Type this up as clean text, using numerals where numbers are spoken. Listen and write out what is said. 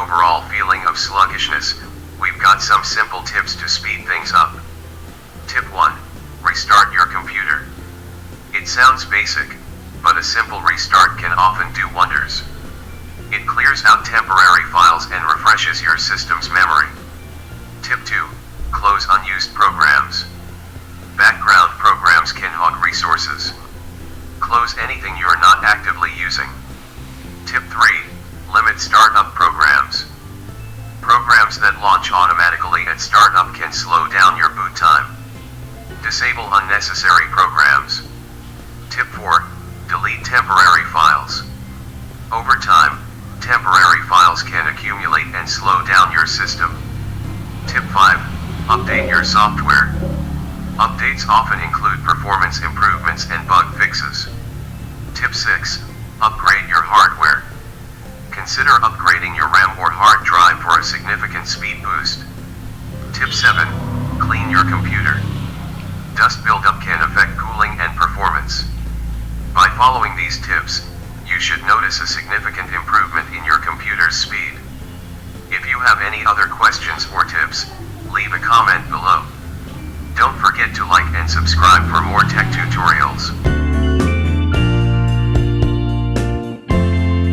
overall feeling of sluggishness, we've got some simple tips to speed things up. Tip 1. Restart your computer. It sounds basic, but a simple restart can often do wonders. It clears out temporary files and refreshes your system's memory. Tip 2. Close unused programs. Background programs can hog resources. Close anything you're not actively using. Tip 3. Limit startup programs. Programs that launch automatically at startup can slow down your boot time. Disable unnecessary programs. Tip 4. Delete temporary files. Over time, temporary files can accumulate and slow down your system. Tip 5. Update your software. Updates often include performance improvements and bug fixes. Tip 6. Upgrade your hardware. Consider upgrading your RAM or hard drive for a significant speed boost. Tip 7. Clean your computer. Dust buildup can affect cooling and performance. By following these tips, you should notice a significant improvement in your computer's speed. If you have any other questions or tips, leave a comment below. Don't forget to like and subscribe for more tech tutorials.